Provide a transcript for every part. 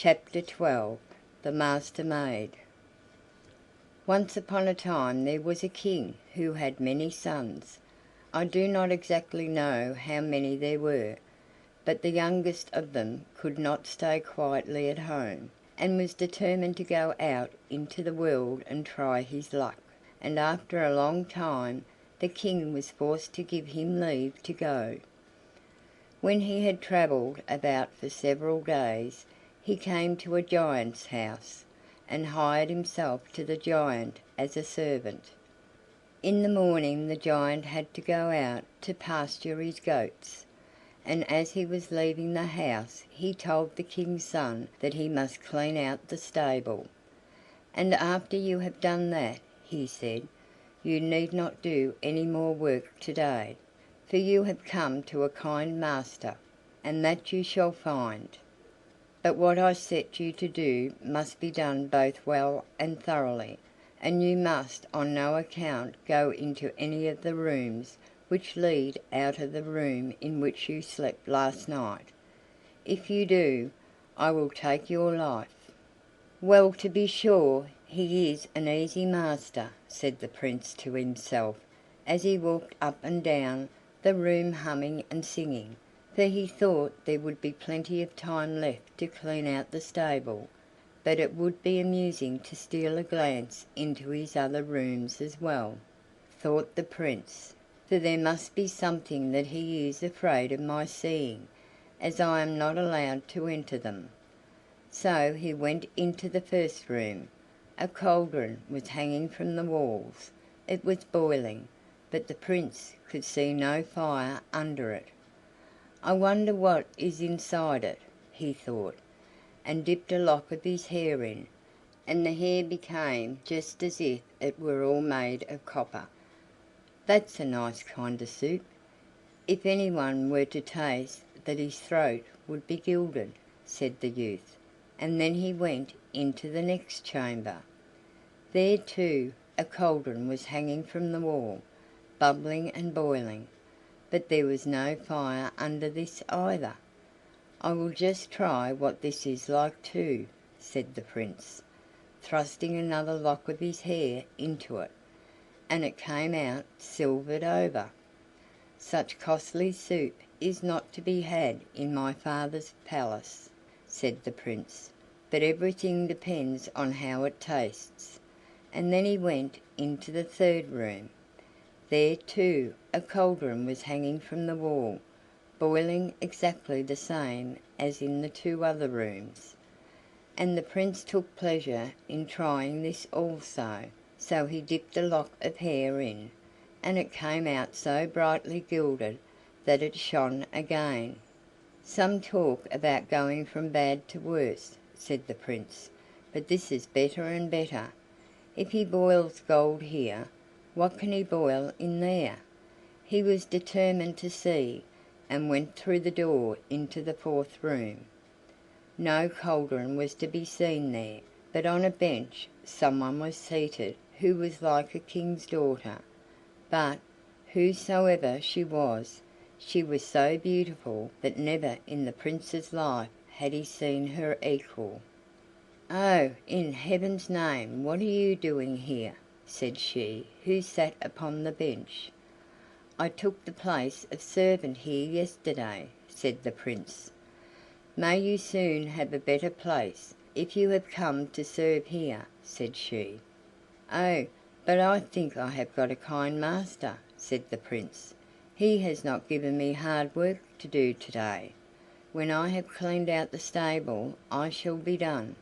Chapter 12. The Master Maid. Once upon a time there was a king who had many sons. I do not exactly know how many there were, but the youngest of them could not stay quietly at home, and was determined to go out into the world and try his luck, and after a long time the king was forced to give him leave to go. When he had travelled about for several days, he came to a giant's house, and hired himself to the giant as a servant. In the morning the giant had to go out to pasture his goats, and as he was leaving the house he told the king's son that he must clean out the stable. "And after you have done that," he said, "you need not do any more work today, for you have come to a kind master, and that you shall find. But what I set you to do must be done both well and thoroughly, and you must on no account go into any of the rooms which lead out of the room in which you slept last night. If you do, I will take your life." "Well, to be sure, he is an easy master," said the Prince to himself as he walked up and down the room humming and singing, for he thought there would be plenty of time left to clean out the stable, but it would be amusing to steal a glance into his other rooms as well, thought the Prince, for there must be something that he is afraid of my seeing, as I am not allowed to enter them. So he went into the first room. A cauldron was hanging from the walls. It was boiling, but the Prince could see no fire under it. "I wonder what is inside it," he thought, and dipped a lock of his hair in, and the hair became just as if it were all made of copper. "That's a nice kind of soup. If anyone were to taste that his throat would be gilded," said the youth, and then he went into the next chamber. There, too, a cauldron was hanging from the wall, bubbling and boiling, but there was no fire under this either. "I will just try what this is like too," said the Prince, thrusting another lock of his hair into it, and it came out silvered over. "Such costly soup is not to be had in my father's palace," said the Prince, "but everything depends on how it tastes." And then he went into the third room. There, too, a cauldron was hanging from the wall, boiling exactly the same as in the two other rooms, and the Prince took pleasure in trying this also, so he dipped a lock of hair in, and it came out so brightly gilded that it shone again. "Some talk about going from bad to worse," said the Prince, "but this is better and better. If he boils gold here, what can he boil in there?" He was determined to see, and went through the door into the fourth room. No cauldron was to be seen there, but on a bench someone was seated who was like a king's daughter, but, whosoever she was so beautiful that never in the Prince's life had he seen her equal. "Oh, in heaven's name, what are you doing here?" said she who sat upon the bench. "I took the place of servant here yesterday," said the Prince. "May you soon have a better place, if you have come to serve here," said she. "Oh, but I think I have got a kind master," said the Prince. "He has not given me hard work to do today. When I have cleaned out the stable I shall be done."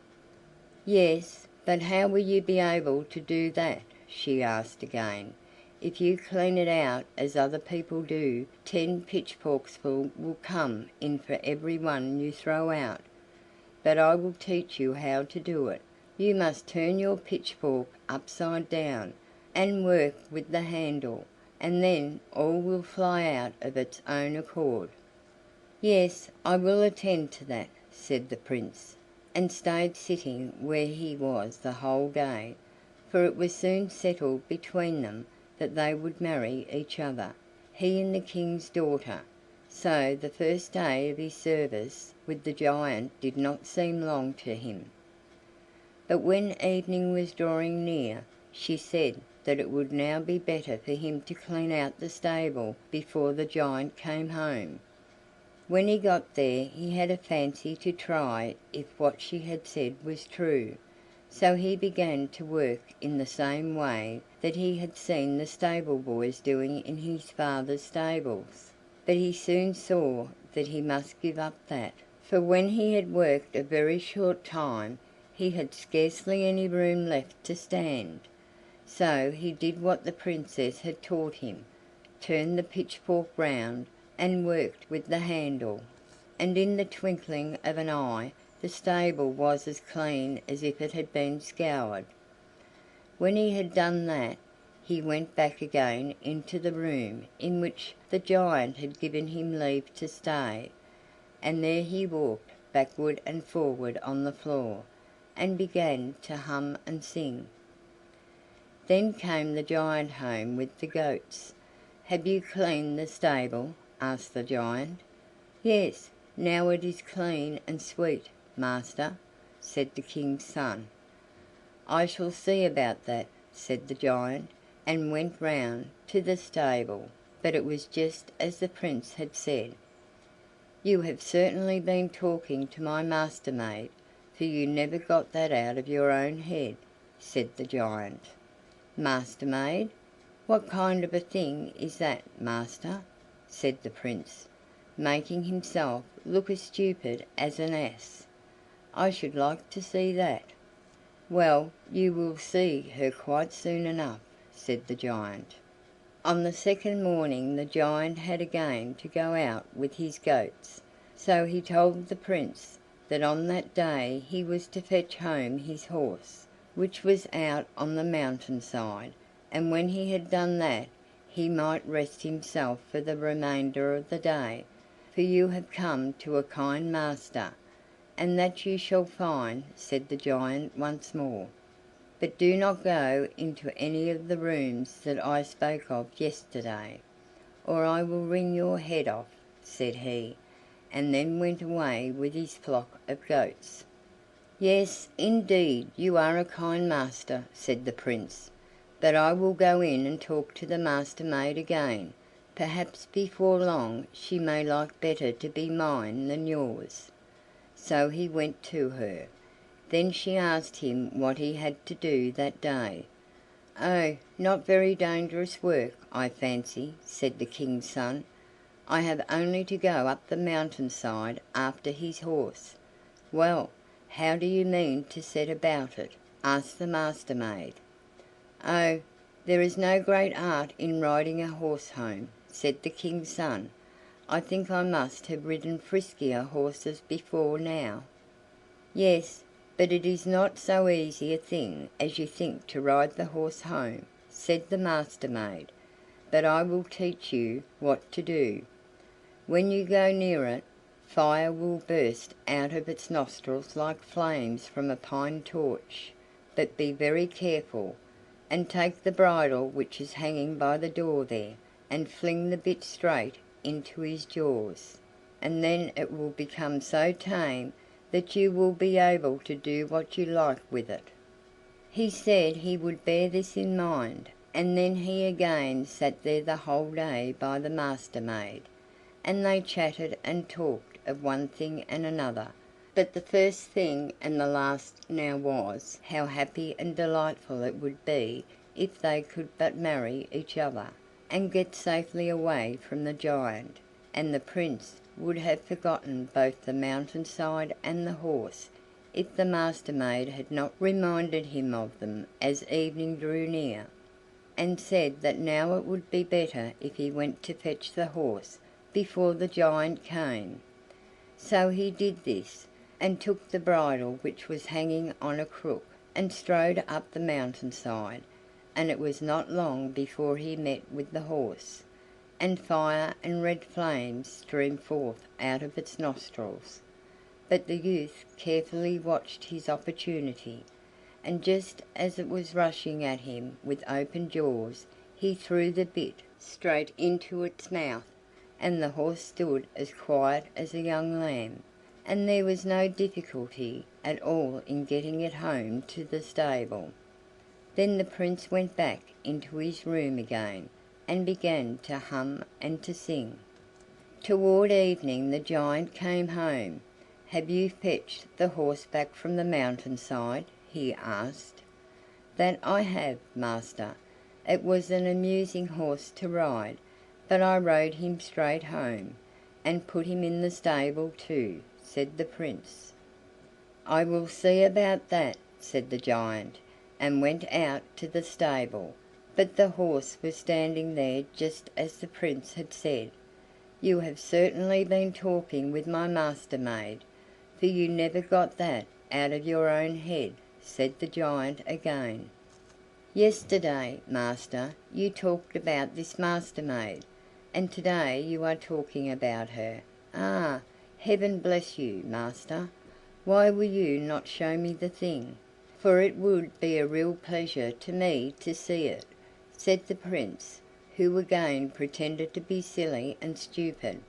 "Yes, but how will you be able to do that?" she asked again. "If you clean it out as other people do, 10 pitchforksful will come in for every one you throw out. But I will teach you how to do it. You must turn your pitchfork upside down, and work with the handle, and then all will fly out of its own accord." "Yes, I will attend to that," said the Prince, and stayed sitting where he was the whole day, for it was soon settled between them that they would marry each other, he and the king's daughter. So the first day of his service with the giant did not seem long to him. But when evening was drawing near, she said that it would now be better for him to clean out the stable before the giant came home. When he got there he had a fancy to try if what she had said was true, so he began to work in the same way that he had seen the stable boys doing in his father's stables. But he soon saw that he must give up that, for when he had worked a very short time he had scarcely any room left to stand. So he did what the Princess had taught him, turned the pitchfork round, and worked with the handle, and in the twinkling of an eye the stable was as clean as if it had been scoured. When he had done that, he went back again into the room in which the giant had given him leave to stay, and there he walked backward and forward on the floor, and began to hum and sing. Then came the giant home with the goats. "Have you cleaned the stable?" asked the giant. "Yes, now it is clean and sweet, master," said the king's son. "I shall see about that," said the giant, and went round to the stable, but it was just as the prince had said. "You have certainly been talking to my Master Maid, for you never got that out of your own head," said the giant. "Master Maid? What kind of a thing is that, master?" said the prince, making himself look as stupid as an ass. "I should like to see that." "Well, you will see her quite soon enough," said the giant. On the second morning the giant had again to go out with his goats, so he told the prince that on that day he was to fetch home his horse, which was out on the mountain side, and when he had done that he might rest himself for the remainder of the day, for you have come to a kind master, and that you shall find, said the giant once more. "But do not go into any of the rooms that I spoke of yesterday, or I will wring your head off," said he, and then went away with his flock of goats. "Yes, indeed, you are a kind master," said the prince, "but I will go in and talk to the Master Maid again. Perhaps before long she may like better to be mine than yours." So he went to her. Then she asked him what he had to do that day. "Oh, not very dangerous work, I fancy," said the king's son. "I have only to go up the mountain side after his horse." "Well, how do you mean to set about it?" asked the Master Maid. "Oh, there is no great art in riding a horse home," said the king's son. "I think I must have ridden friskier horses before now." "Yes, but it is not so easy a thing as you think to ride the horse home," said the Master Maid, "but I will teach you what to do. When you go near it, fire will burst out of its nostrils like flames from a pine torch, but be very careful, and take the bridle which is hanging by the door there, and fling the bit straight into his jaws, and then it will become so tame that you will be able to do what you like with it." He said he would bear this in mind, and then he again sat there the whole day by the Master Maid, and they chatted and talked of one thing and another, but the first thing and the last now was how happy and delightful it would be if they could but marry each other, and get safely away from the giant, and the prince would have forgotten both the mountain side and the horse if the Master Maid had not reminded him of them as evening drew near, and said that now it would be better if he went to fetch the horse before the giant came. So he did this, and took the bridle which was hanging on a crook, and strode up the mountain side, and it was not long before he met with the horse, and fire and red flames streamed forth out of its nostrils. But the youth carefully watched his opportunity, and just as it was rushing at him with open jaws he threw the bit straight into its mouth, and the horse stood as quiet as a young lamb, and there was no difficulty at all in getting it home to the stable. Then the Prince went back into his room again, and began to hum and to sing. Toward evening the giant came home. "Have you fetched the horse back from the mountainside?" he asked. "That I have, master. It was an amusing horse to ride, but I rode him straight home, and put him in the stable too," said the Prince. "I will see about that," said the giant, and went out to the stable, but the horse was standing there just as the Prince had said. "You have certainly been talking with my Master Maid, for you never got that out of your own head," said the giant again. "Yesterday, master, you talked about this Master Maid, and today you are talking about her. Ah, heaven bless you, master! Why will you not show me the thing? For it would be a real pleasure to me to see it," said the Prince, who again pretended to be silly and stupid.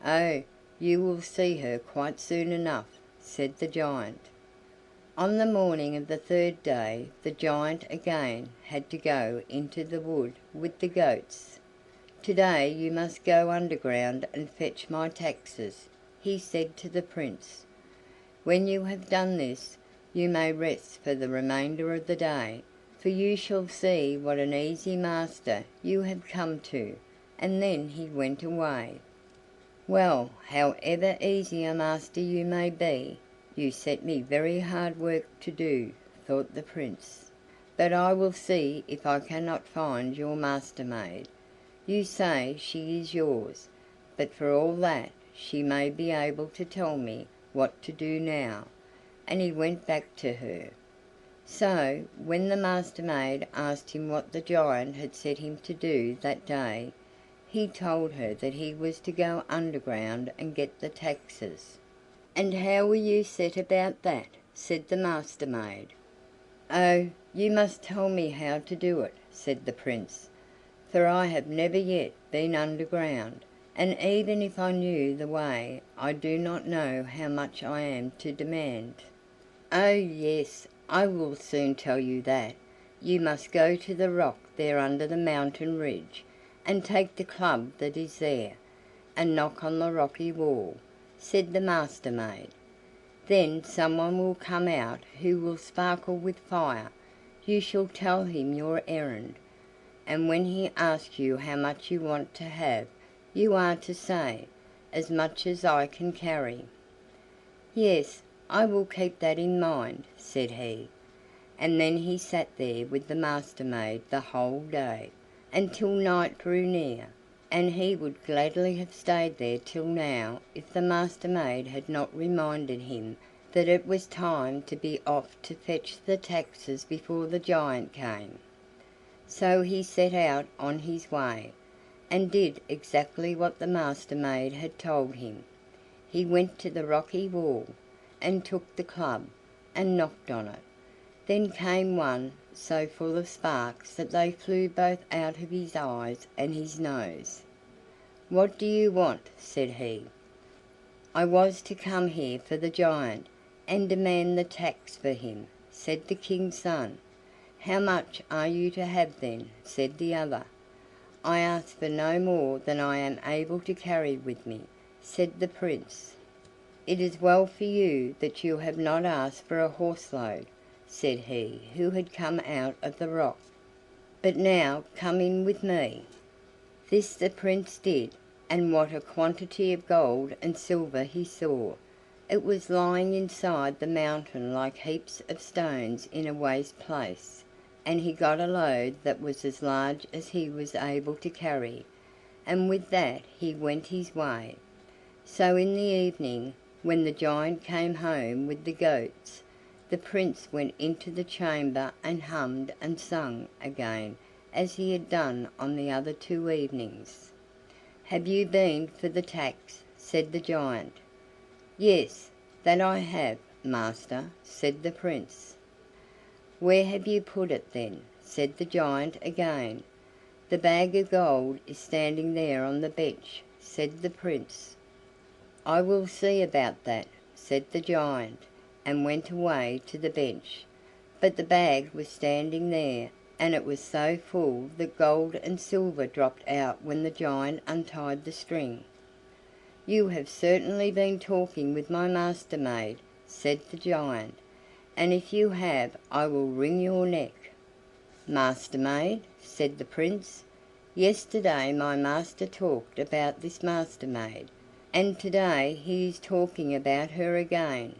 "Oh, you will see her quite soon enough," said the giant. On the morning of the third day the giant again had to go into the wood with the goats. "Today you must go underground and fetch my taxes," he said to the Prince. "When you have done this, you may rest for the remainder of the day, for you shall see what an easy master you have come to." And then he went away. "Well, however easy a master you may be, you set me very hard work to do," thought the Prince. "But I will see if I cannot find your Master Maid. You say she is yours, but for all that she may be able to tell me what to do now." And he went back to her. So, when the Master Maid asked him what the giant had set him to do that day, he told her that he was to go underground and get the taxes. "And how will you set about that?" said the Master Maid. "Oh, you must tell me how to do it," said the Prince, "for I have never yet been underground, and even if I knew the way I do not know how much I am to demand." "Oh, yes, I will soon tell you that. You must go to the rock there under the mountain ridge, and take the club that is there, and knock on the rocky wall," said the Master Maid. "Then someone will come out who will sparkle with fire. You shall tell him your errand, and when he asks you how much you want to have, you are to say, 'As much as I can carry.'" "Yes, I will keep that in mind," said he, and then he sat there with the Master Maid the whole day, until night drew near, and he would gladly have stayed there till now if the Master Maid had not reminded him that it was time to be off to fetch the taxes before the giant came. So he set out on his way, and did exactly what the Master Maid had told him. He went to the rocky wall, and took the club, and knocked on it. Then came one so full of sparks that they flew both out of his eyes and his nose. "What do you want?" said he. "I was to come here for the giant, and demand the tax for him," said the King's son. "How much are you to have then?" said the other. "I ask for no more than I am able to carry with me," said the Prince. "It is well for you that you have not asked for a horse load," said he who had come out of the rock. "But now come in with me." This the Prince did, and what a quantity of gold and silver he saw! It was lying inside the mountain like heaps of stones in a waste place, and he got a load that was as large as he was able to carry, and with that he went his way. So in the evening, when the giant came home with the goats, the Prince went into the chamber and hummed and sang again as he had done on the other 2 evenings. "Have you been for the tax?" said the giant. "Yes, that I have, master," said the Prince. "Where have you put it then?" said the giant again. "The bag of gold is standing there on the bench," said the Prince. "I will see about that," said the giant, and went away to the bench. But the bag was standing there, and it was so full that gold and silver dropped out when the giant untied the string. "You have certainly been talking with my Master Maid," said the giant, "and if you have I will wring your neck." "Master Maid?" said the Prince. "Yesterday my master talked about this Master Maid, and today he is talking about her again,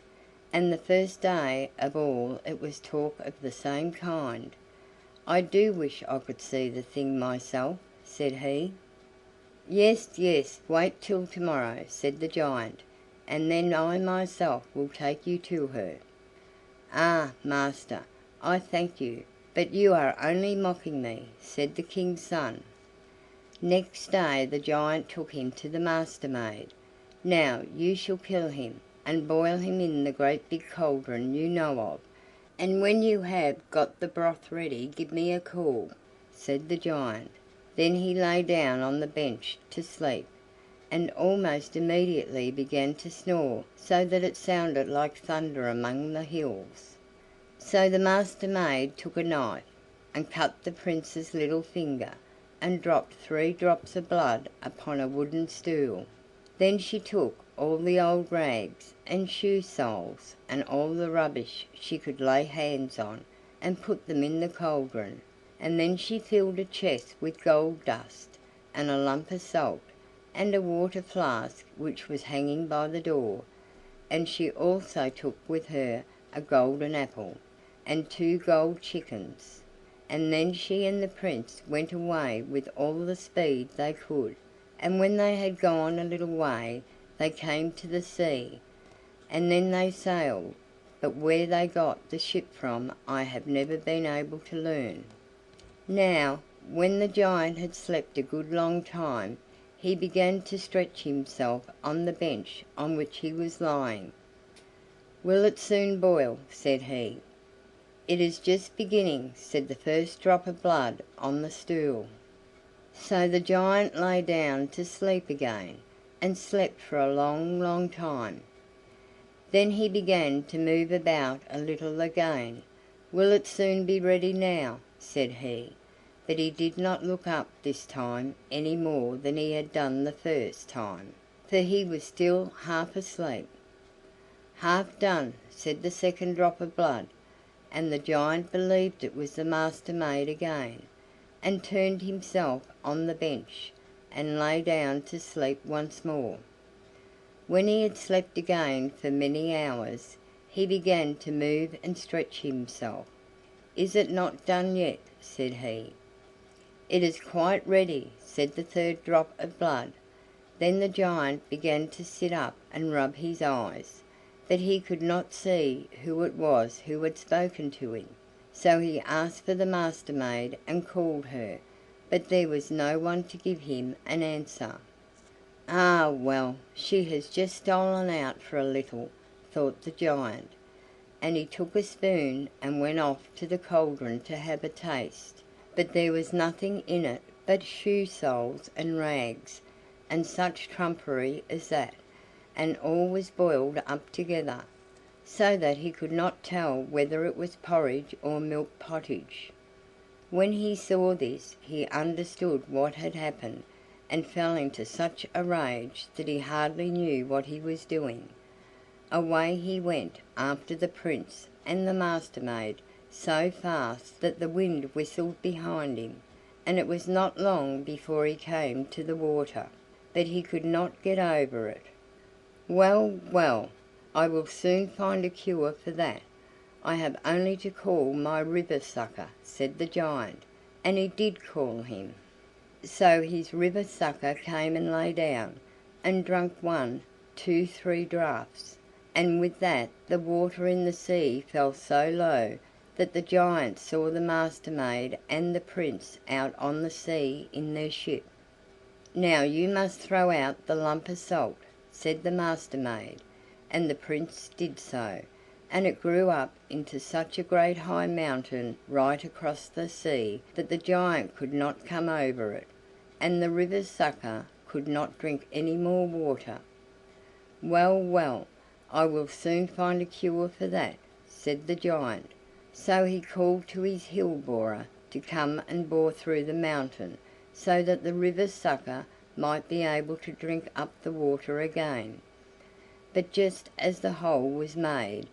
and the first day of all it was talk of the same kind. I do wish I could see the thing myself," said he. "Yes, yes, wait till tomorrow," said the giant, "and then I myself will take you to her." "Ah, master, I thank you, but you are only mocking me," said the king's son. Next day the giant took him to the Master Maid. "Now you shall kill him, and boil him in the great big cauldron you know of, and when you have got the broth ready give me a call," said the giant. Then he lay down on the bench to sleep, and almost immediately began to snore so that it sounded like thunder among the hills. So the Master Maid took a knife, and cut the Prince's little finger, and dropped 3 drops of blood upon a wooden stool. Then she took all the old rags, and shoe soles, and all the rubbish she could lay hands on, and put them in the cauldron, and then she filled a chest with gold dust, and a lump of salt, and a water flask which was hanging by the door, and she also took with her a golden apple, and 2 gold chickens, and then she and the Prince went away with all the speed they could, and when they had gone a little way they came to the sea, and then they sailed, but where they got the ship from I have never been able to learn. Now, when the giant had slept a good long time, he began to stretch himself on the bench on which he was lying. "Will it soon boil?" said he. "It is just beginning," said the first drop of blood on the stool. So the giant lay down to sleep again, and slept for a long, long time. Then he began to move about a little again. "Will it soon be ready now?" said he, but he did not look up this time any more than he had done the first time, for he was still half asleep. "Half done," said the second drop of blood, and the giant believed it was the Master Maid again, and turned himself on the bench, and lay down to sleep once more. When he had slept again for many hours, he began to move and stretch himself. "Is it not done yet?" said he. "It is quite ready," said the third drop of blood. Then the giant began to sit up and rub his eyes, but he could not see who it was who had spoken to him, so he asked for the Master Maid and called her, but there was no one to give him an answer. "Ah, well, she has just stolen out for a little," thought the giant, and he took a spoon and went off to the cauldron to have a taste, but there was nothing in it but shoe soles and rags, and such trumpery as that, and all was boiled up together, so that he could not tell whether it was porridge or milk pottage. When he saw this he understood what had happened, and fell into such a rage that he hardly knew what he was doing. Away he went after the Prince and the Master Maid so fast that the wind whistled behind him, and it was not long before he came to the water, but he could not get over it. "Well, well, I will soon find a cure for that. I have only to call my river sucker," said the giant, and he did call him. So his river sucker came and lay down, and drank 1, 2, 3 draughts, and with that the water in the sea fell so low that the giant saw the Master Maid and the Prince out on the sea in their ship. "Now you must throw out the lump of salt," said the Master Maid, and the Prince did so, and it grew up into such a great high mountain right across the sea that the giant could not come over it, and the river sucker could not drink any more water. "Well, well, I will soon find a cure for that," said the giant. So he called to his hill borer to come and bore through the mountain so that the river sucker might be able to drink up the water again. But just as the hole was made,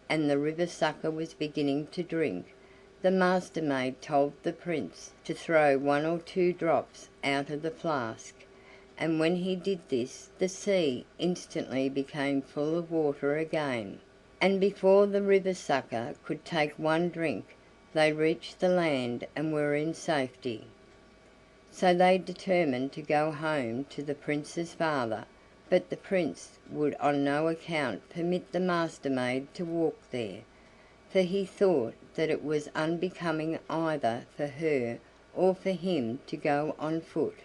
and the river sucker was beginning to drink, the Master maid told the Prince to throw 1 or 2 drops out of the flask, and when he did this the sea instantly became full of water again, and before the river sucker could take one drink they reached the land and were in safety. So they determined to go home to the Prince's father, but the Prince would on no account permit the Master maid to walk there, for he thought that it was unbecoming either for her or for him to go on foot.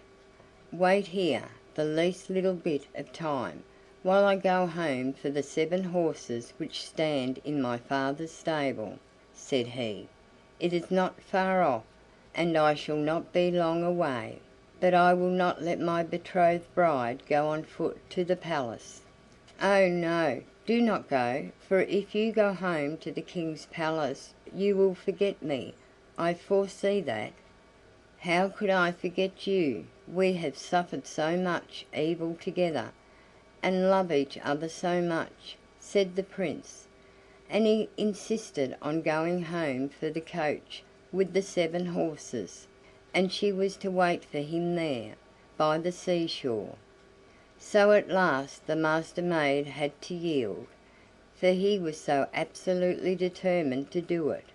"Wait here the least little bit of time, while I go home for the 7 horses which stand in my father's stable," said he. "It is not far off, and I shall not be long away, but I will not let my betrothed bride go on foot to the palace." "Oh, no, do not go, for if you go home to the King's palace you will forget me. I foresee that." "How could I forget you? We have suffered so much evil together, and love each other so much," said the Prince, and he insisted on going home for the coach with the 7 horses, and she was to wait for him there, by the seashore. So at last the Master maid had to yield, for he was so absolutely determined to do it.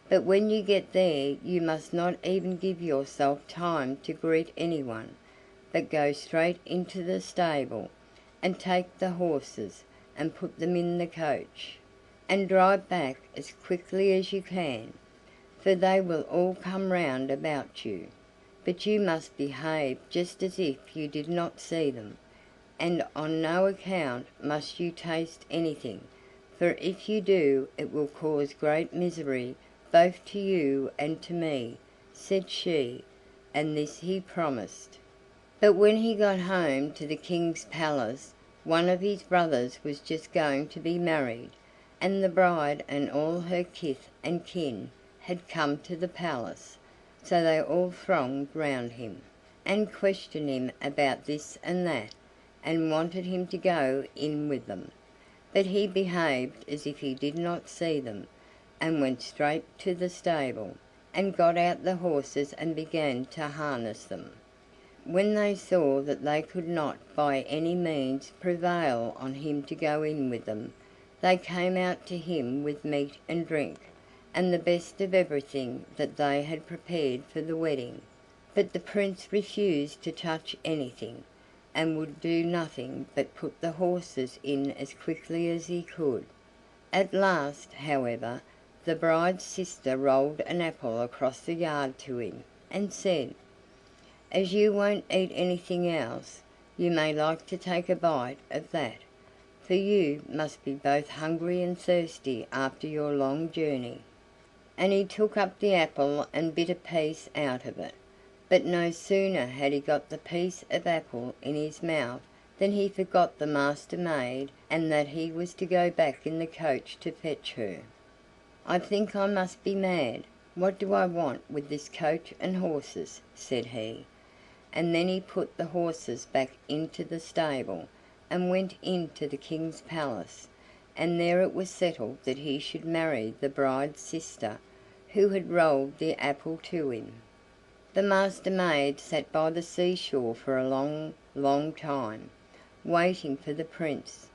"But when you get there you must not even give yourself time to greet anyone, but go straight into the stable, and take the horses, and put them in the coach, and drive back as quickly as you can, for they will all come round about you. But you must behave just as if you did not see them, and on no account must you taste anything, for if you do it will cause great misery both to you and to me," said she, and this he promised. But when he got home to the King's palace, one of his brothers was just going to be married, and the bride and all her kith and kin had come to the palace, so they all thronged round him, and questioned him about this and that, and wanted him to go in with them, but he behaved as if he did not see them, and went straight to the stable, and got out the horses and began to harness them. When they saw that they could not by any means prevail on him to go in with them, they came out to him with meat and drink, and the best of everything that they had prepared for the wedding. But the Prince refused to touch anything, and would do nothing but put the horses in as quickly as he could. At last, however, the bride's sister rolled an apple across the yard to him, and said, "As you won't eat anything else, you may like to take a bite of that, for you must be both hungry and thirsty after your long journey." And he took up the apple and bit a piece out of it, but no sooner had he got the piece of apple in his mouth than he forgot the Master maid, and that he was to go back in the coach to fetch her. "I think I must be mad. What do I want with this coach and horses?" said he, and then he put the horses back into the stable, and went into the King's palace, and there it was settled that he should marry the bride's sister, who had rolled the apple to him. The Master maid sat by the seashore for a long, long time, waiting for the Prince,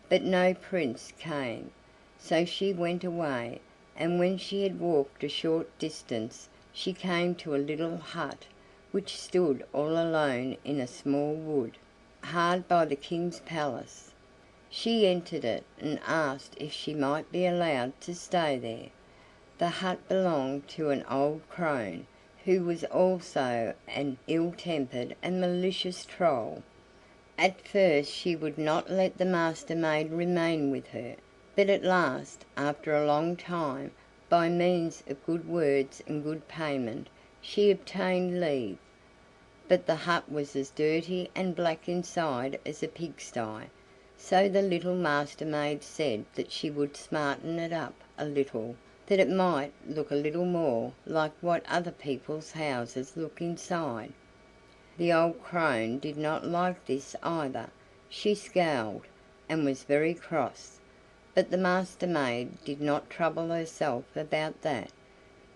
but no Prince came, so she went away, and when she had walked a short distance she came to a little hut which stood all alone in a small wood, hard by the King's palace. She entered it and asked if she might be allowed to stay there. The hut belonged to an old crone, who was also an ill-tempered and malicious troll. At first she would not let the Master maid remain with her, but at last, after a long time, by means of good words and good payment, she obtained leave. But the hut was as dirty and black inside as a pigsty, So the little Master maid said that she would smarten it up a little, that it might look a little more like what other people's houses look inside. The old crone did not like this either. She scowled, and was very cross, but the Master maid did not trouble herself about that.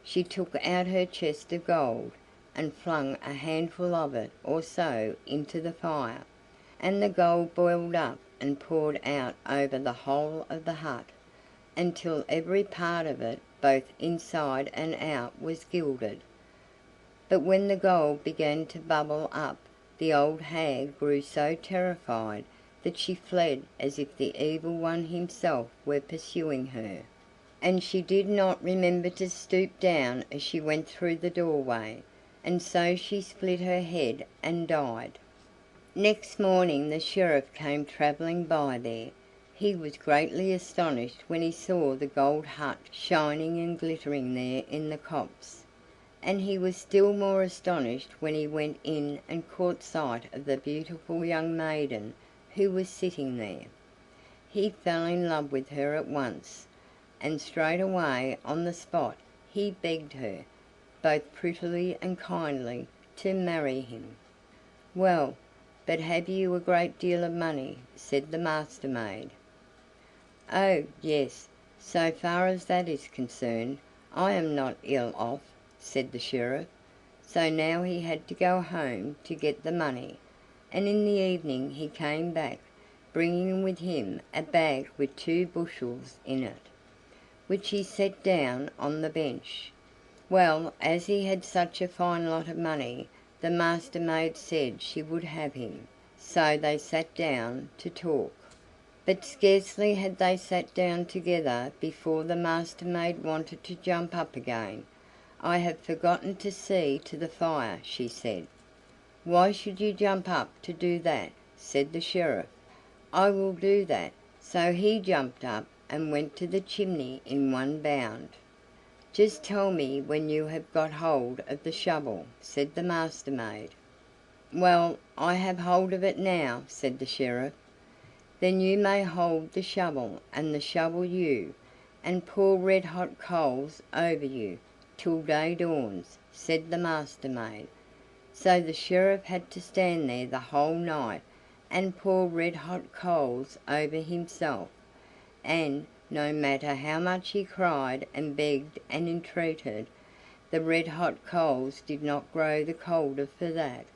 She took out her chest of gold, and flung a handful of it or so into the fire, and the gold boiled up and poured out over the whole of the hut, until every part of it, both inside and out, was gilded. But when the gold began to bubble up, the old hag grew so terrified that she fled as if the evil one himself were pursuing her, and she did not remember to stoop down as she went through the doorway, and so she split her head and died. Next morning the sheriff came travelling by there. He was greatly astonished when he saw the gold hut shining and glittering there in the copse, and he was still more astonished when he went in and caught sight of the beautiful young maiden who was sitting there. He fell in love with her at once, and straightway on the spot he begged her, both prettily and kindly, to marry him. "Well, but have you a great deal of money?" said the Master maid. "Oh, yes, so far as that is concerned, I am not ill off," said the sheriff. So now he had to go home to get the money, and in the evening he came back, bringing with him a bag with 2 bushels in it, which he set down on the bench. Well, as he had such a fine lot of money, the Master maid said she would have him, so they sat down to talk. But scarcely had they sat down together before the Master maid wanted to jump up again. "I have forgotten to see to the fire," she said. "Why should you jump up to do that?" said the sheriff. "I will do that." So he jumped up and went to the chimney in one bound. "Just tell me when you have got hold of the shovel," said the Master maid. "Well, I have hold of it now," said the sheriff. "Then you may hold the shovel, and the shovel you, and pour red-hot coals over you till day dawns," said the Master maid. So the sheriff had to stand there the whole night and pour red-hot coals over himself, and, no matter how much he cried and begged and entreated, the red-hot coals did not grow the colder for that.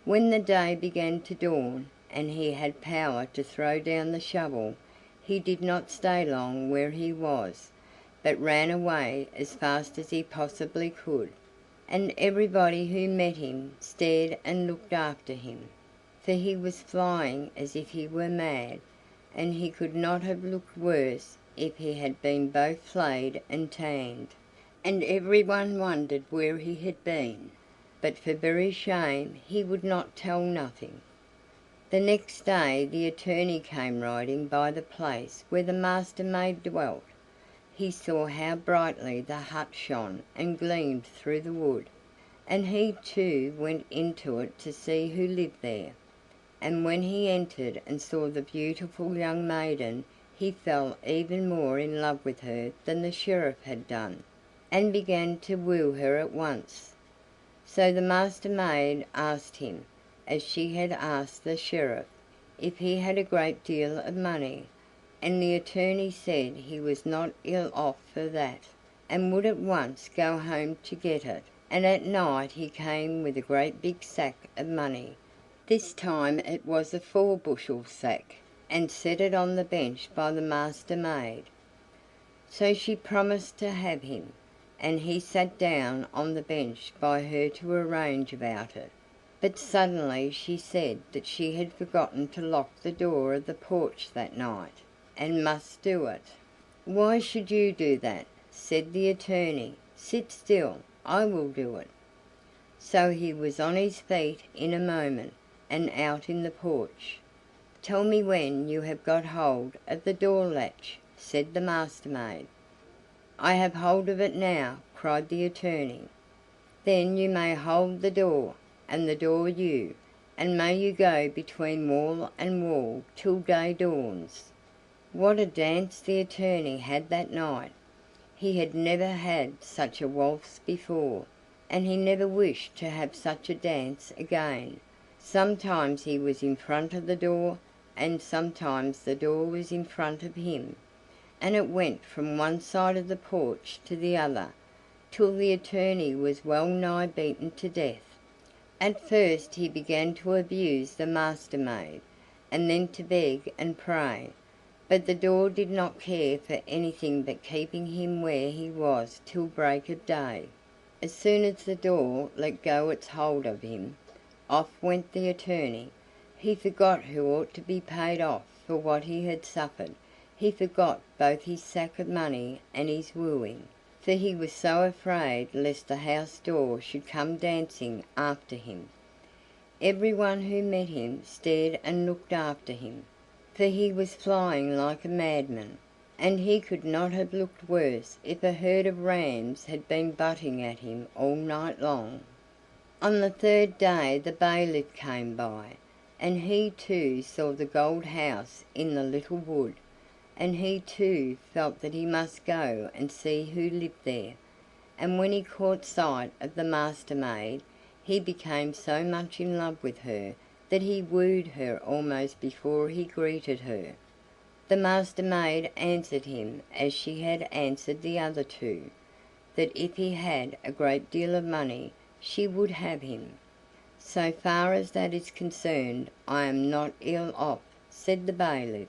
When the day began to dawn, and he had power to throw down the shovel, he did not stay long where he was, but ran away as fast as he possibly could, and everybody who met him stared and looked after him, for he was flying as if he were mad, and he could not have looked worse if he had been both flayed and tanned, and everyone wondered where he had been, but for very shame he would not tell nothing. The next day the attorney came riding by the place where the Master maid dwelt. He saw how brightly the hut shone and gleamed through the wood, and he too went into it to see who lived there. And when he entered and saw the beautiful young maiden, he fell even more in love with her than the sheriff had done, and began to woo her at once. So the Master maid asked him, as she had asked the sheriff, if he had a great deal of money, and the attorney said he was not ill off for that, and would at once go home to get it. And at night he came with a great big sack of money. This time it was a 4-bushel sack, and set it on the bench by the Master maid. So she promised to have him, and he sat down on the bench by her to arrange about it. But suddenly she said that she had forgotten to lock the door of the porch that night, and must do it. "Why should you do that?" said the attorney. "Sit still, I will do it." So he was on his feet in a moment, and out in the porch. "Tell me when you have got hold of the door latch," said the Master maid. "I have hold of it now," cried the attorney. "Then you may hold the door, and the door you, and may you go between wall and wall till day dawns." What a dance the attorney had that night! He had never had such a waltz before, and he never wished to have such a dance again. Sometimes he was in front of the door, and sometimes the door was in front of him, and it went from one side of the porch to the other, till the attorney was well nigh beaten to death. At first he began to abuse the Master Maid, and then to beg and pray, but the door did not care for anything but keeping him where he was till break of day. As soon as the door let go its hold of him, off went the attorney. He forgot who ought to be paid off for what he had suffered. He forgot both his sack of money and his wooing, for he was so afraid lest the house door should come dancing after him. Every one who met him stared and looked after him, for he was flying like a madman, and he could not have looked worse if a herd of rams had been butting at him all night long. On the third day the bailiff came by, and he too saw the gold house in the little wood, and he too felt that he must go and see who lived there, and when he caught sight of the Master Maid, he became so much in love with her that he wooed her almost before he greeted her. The Master Maid answered him as she had answered the other two, that if he had a great deal of money she would have him. "So far as that is concerned, I am not ill off," said the bailiff.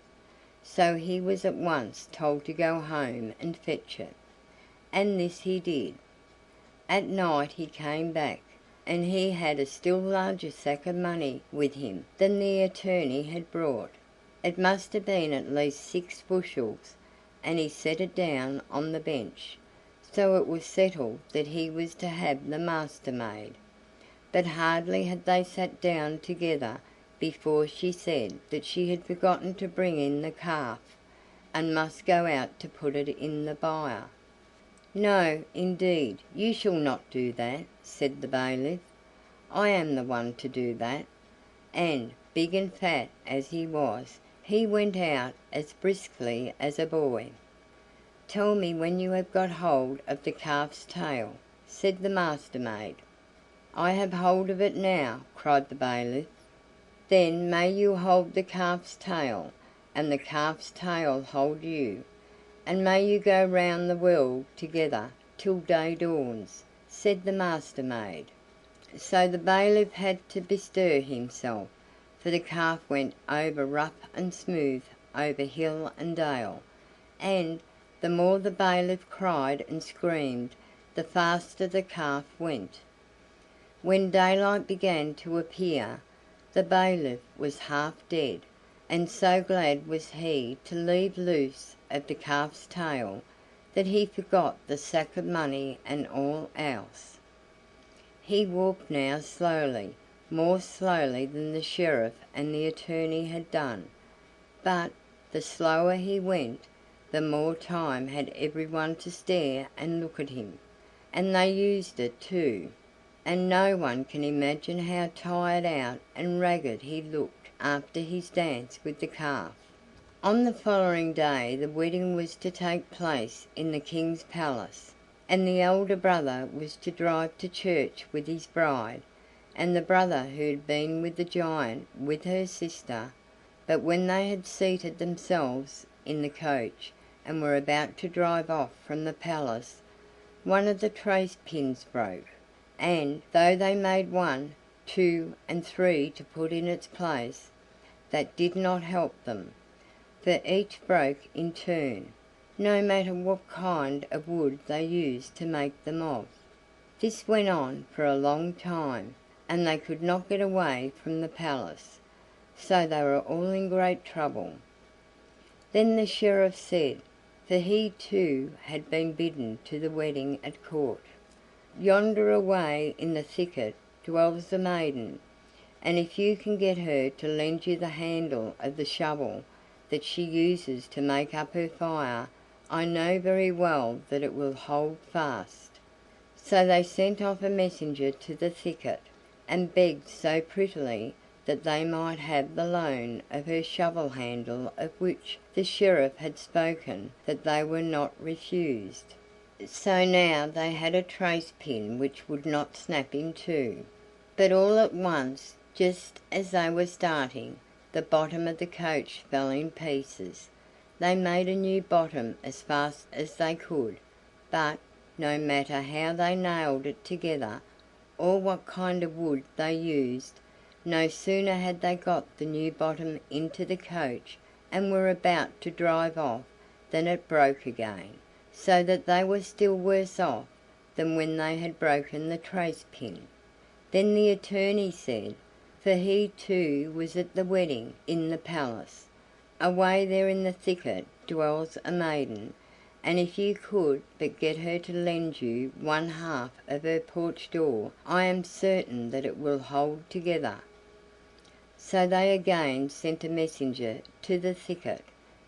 So he was at once told to go home and fetch it, and this he did. At night he came back, and he had a still larger sack of money with him than the attorney had brought. It must have been at least 6 bushels, and he set it down on the bench. So it was settled that he was to have the Master Maid. But hardly had they sat down together before she said that she had forgotten to bring in the calf, and must go out to put it in the byre. "No, indeed, you shall not do that," said the bailiff. "I am the one to do that." And, big and fat as he was, he went out as briskly as a boy. "Tell me when you have got hold of the calf's tail," said the Master Maid. "I have hold of it now," cried the bailiff. "Then may you hold the calf's tail, and the calf's tail hold you, and may you go round the world together till day dawns," said the Master Maid. So the bailiff had to bestir himself, for the calf went over rough and smooth, over hill and dale, and the more the bailiff cried and screamed, the faster the calf went. When daylight began to appear, the bailiff was half dead, and so glad was he to leave loose of the calf's tail that he forgot the sack of money and all else. He walked now slowly, more slowly than the sheriff and the attorney had done, but the slower he went, the more time had everyone to stare and look at him, and they used it too, and no one can imagine how tired out and ragged he looked after his dance with the calf. On the following day the wedding was to take place in the king's palace, and the elder brother was to drive to church with his bride, and the brother who had been with the giant with her sister. But when they had seated themselves in the coach and were about to drive off from the palace, one of the trace pins broke, and though they made 1, 2, and 3 to put in its place, that did not help them, for each broke in turn, no matter what kind of wood they used to make them of. This went on for a long time, and they could not get away from the palace, so they were all in great trouble. Then the sheriff said, for he too had been bidden to the wedding at court, "Yonder away in the thicket dwells a maiden, and if you can get her to lend you the handle of the shovel that she uses to make up her fire, I know very well that it will hold fast." So they sent off a messenger to the thicket, and begged so prettily that they might have the loan of her shovel handle, of which the sheriff had spoken that they were not refused. So now they had a trace pin which would not snap in two. But all at once, just as they were starting, the bottom of the coach fell in pieces. They made a new bottom as fast as they could, but, no matter how they nailed it together, or what kind of wood they used, no sooner had they got the new bottom into the coach and were about to drive off than it broke again, so that they were still worse off than when they had broken the trace pin. Then the attorney said, for he too was at the wedding in the palace, "Away there in the thicket dwells a maiden, and if you could but get her to lend you one half of her porch door, I am certain that it will hold together." So they again sent a messenger to the thicket,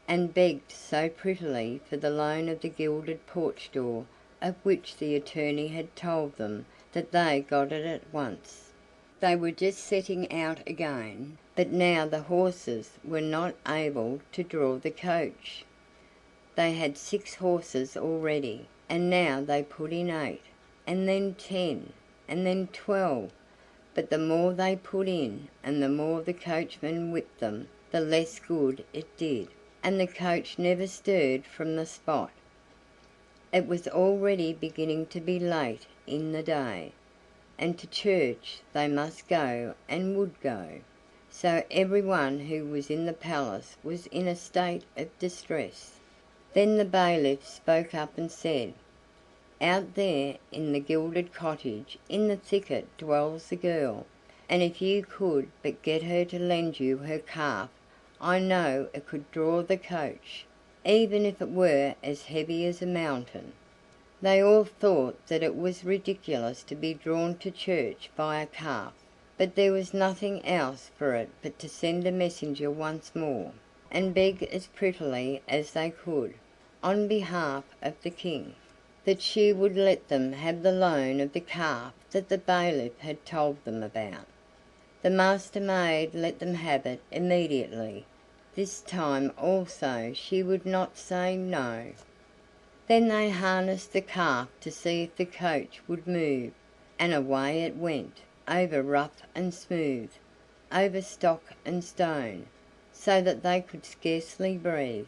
and begged so prettily for the loan of the gilded porch door of which the attorney had told them, that they got it at once. They were just setting out again, but now the horses were not able to draw the coach. They had 6 horses already, and now they put in 8, and then 10, and then 12. But the more they put in, and the more the coachman whipped them, the less good it did, and the coach never stirred from the spot. It was already beginning to be late in the day, and to church they must go and would go, so everyone who was in the palace was in a state of distress. Then the bailiff spoke up and said, "Out there in the gilded cottage in the thicket dwells a girl, and if you could but get her to lend you her calf, I know it could draw the coach, even if it were as heavy as a mountain." They all thought that it was ridiculous to be drawn to church by a calf, but there was nothing else for it but to send a messenger once more, and beg as prettily as they could, on behalf of the king, that she would let them have the loan of the calf that the bailiff had told them about. The Master Maid let them have it immediately. This time also she would not say no. Then they harnessed the calf to see if the coach would move, and away it went, over rough and smooth, over stock and stone, so that they could scarcely breathe,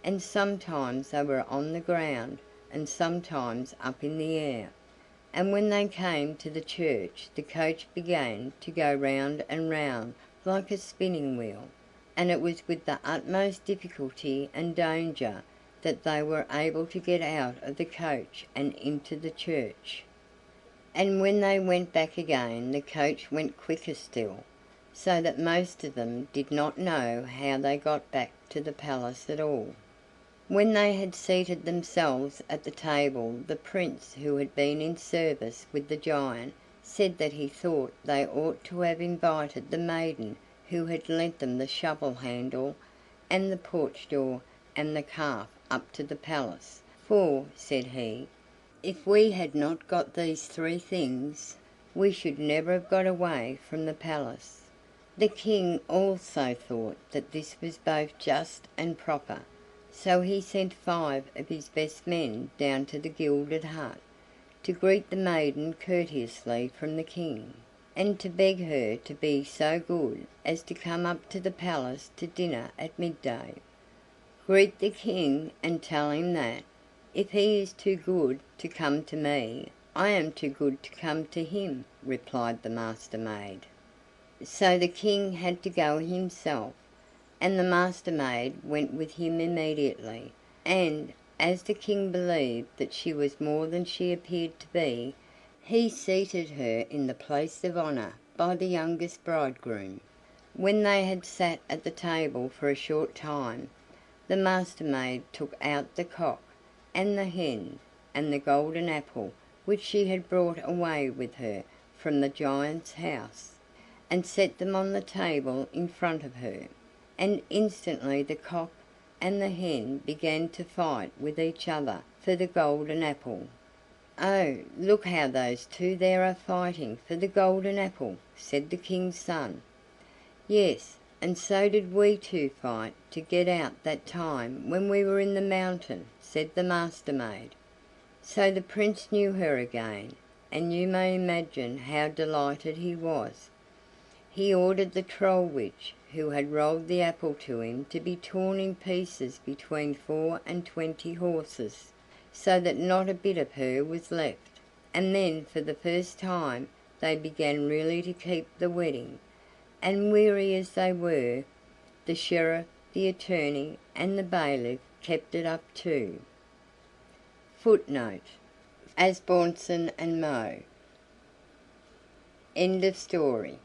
and sometimes they were on the ground, and sometimes up in the air. And when they came to the church the coach began to go round and round like a spinning wheel, and it was with the utmost difficulty and danger that they were able to get out of the coach and into the church. And when they went back again the coach went quicker still, so that most of them did not know how they got back to the palace at all. When they had seated themselves at the table the Prince, who had been in service with the giant, said that he thought they ought to have invited the maiden who had lent them the shovel handle and the porch door and the calf up to the palace, for, said he, if we had not got these 3 things, we should never have got away from the palace. The king also thought that this was both just and proper, so he sent 5 of his best men down to the gilded hut, to greet the maiden courteously from the king, and to beg her to be so good as to come up to the palace to dinner at midday. "Greet the king and tell him that, if he is too good to come to me, I am too good to come to him," replied the Master Maid. So the king had to go himself, and the Master Maid went with him immediately, and, as the king believed that she was more than she appeared to be, he seated her in the place of honor by the youngest bridegroom. When they had sat at the table for a short time, the Master Maid took out the cock, and the hen, and the golden apple which she had brought away with her from the giant's house, and set them on the table in front of her, and instantly the cock and the hen began to fight with each other for the golden apple. "Oh, look how those 2 there are fighting for the golden apple," said the king's son. "Yes, and so did we two fight to get out that time when we were in the mountain," said the Master maid. So the Prince knew her again, and you may imagine how delighted he was. He ordered the troll witch who had rolled the apple to him to be torn in pieces between 24 horses, so that not a bit of her was left, and then for the first time they began really to keep the wedding, and weary as they were, the sheriff, the attorney, and the bailiff kept it up too. Footnote: Asbjornsen and Moe. End of story.